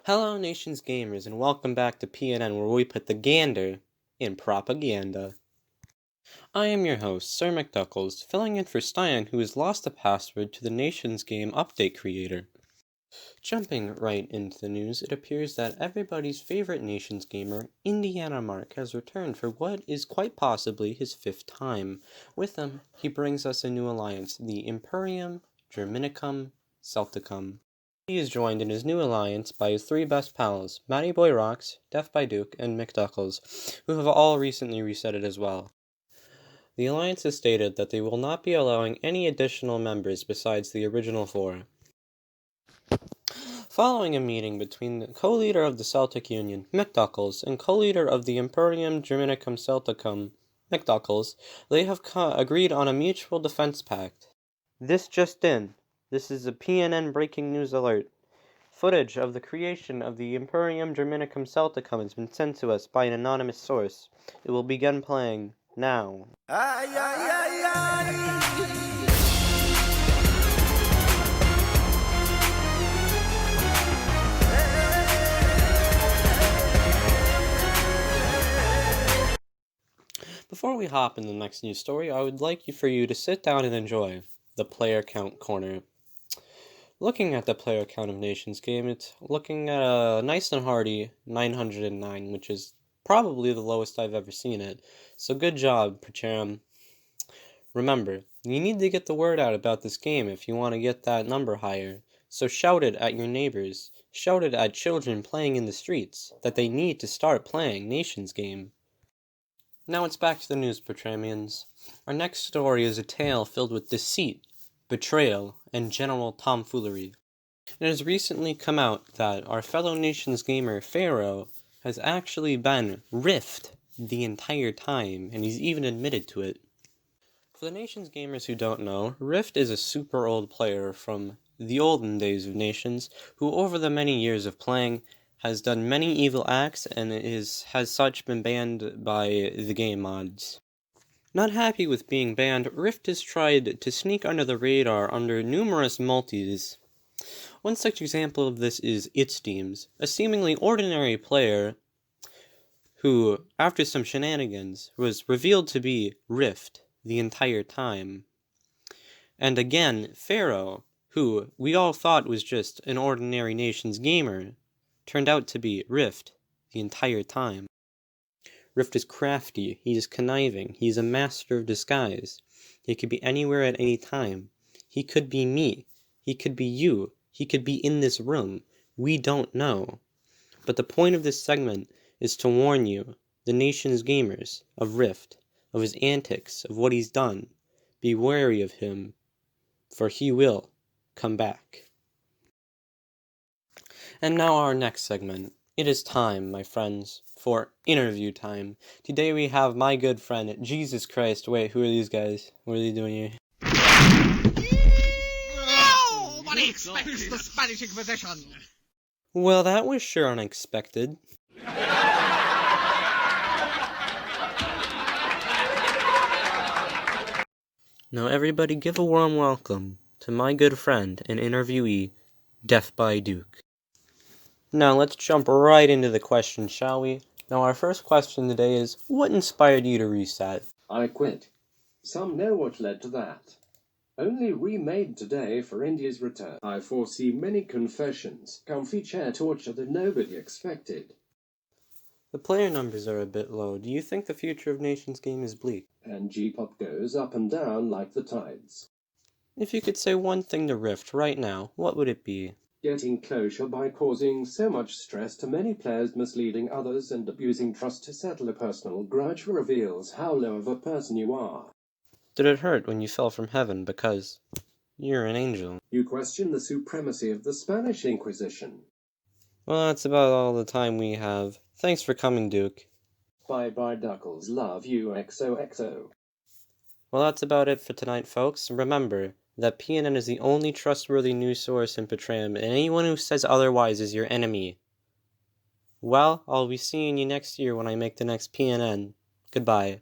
Hello, Nations Gamers, and welcome back to PNN, where we put the gander in propaganda. I am your host, Sir McDuckles, filling in for Stein, who has lost the password to the Nations Game update creator. Jumping right into the news, it appears that everybody's favorite Nations gamer, Indiana Mark, has returned for what is quite possibly his 5th time. With him, he brings us a new alliance, the Imperium Germanicum Celticum. He is joined in his new alliance by his 3 best pals, Matty Boy Rocks, Death by Duke, and McDuckles, who have all recently reset it as well. The alliance has stated that they will not be allowing any additional members besides the original 4. Following a meeting between the co-leader of the Celtic Union, McDuckles, and co-leader of the Imperium Germanicum Celticum, McDuckles, they have agreed on a mutual defense pact. This just in. This is a PNN breaking news alert. Footage of the creation of the Imperium Germanicum Celticum has been sent to us by an anonymous source. It will begin playing now. Before we hop into the next news story, I would like for you to sit down and enjoy the player count corner. Looking at the player count of Nations game, it's looking at a nice and hearty 909, which is probably the lowest I've ever seen it. So good job, Pacharam. Remember, you need to get the word out about this game if you want to get that number higher. So shout it at your neighbors, shout it at children playing in the streets, that they need to start playing Nations game. Now it's back to the news, Patramians. Our next story is a tale filled with deceit, betrayal, and general tomfoolery. It has recently come out that our fellow Nations gamer, Pharaoh, has actually been riffed the entire time, and he's even admitted to it. For the Nations gamers who don't know, Rift is a super old player from the olden days of Nations, who over the many years of playing has done many evil acts and has such been banned by the game mods. Not happy with being banned, Rift has tried to sneak under the radar under numerous multis. One such example of this is Itsteams, a seemingly ordinary player who, after some shenanigans, was revealed to be Rift the entire time. And again, Pharaoh, who we all thought was just an ordinary Nations gamer, turned out to be Rift the entire time. Rift is crafty, he is conniving, he is a master of disguise. He could be anywhere at any time. He could be me, he could be you, he could be in this room. We don't know. But the point of this segment is to warn you, the Nation's gamers, of Rift, of his antics, of what he's done. Be wary of him, for he will come back. And now our next segment. It is time, my friends, for interview time. Today we have my good friend, Jesus Christ. Wait, who are these guys? What are they doing here? Nobody expects the Spanish Inquisition. Well, that was sure unexpected. Now everybody give a warm welcome to my good friend and interviewee, Death by Duke. Now let's jump right into the questions, shall we? Now our first question today is, what inspired you to reset? I quit. Some know what led to that. Only remade today for India's return. I foresee many confessions, comfy chair torture that nobody expected. The player numbers are a bit low. Do you think the future of Nations game is bleak? And G-pop goes up and down like the tides. If you could say one thing to Rift right now, what would it be? Getting closure by causing so much stress to many players, misleading others, and abusing trust to settle a personal grudge reveals how low of a person you are. Did it hurt when you fell from heaven because you're an angel? You question the supremacy of the Spanish Inquisition. Well, that's about all the time we have. Thanks for coming, Duke. Bye-bye, Duckles. Love you, XOXO. Well, that's about it for tonight, folks. Remember that PNN is the only trustworthy news source in Patram, and anyone who says otherwise is your enemy. Well, I'll be seeing you next year when I make the next PNN. Goodbye.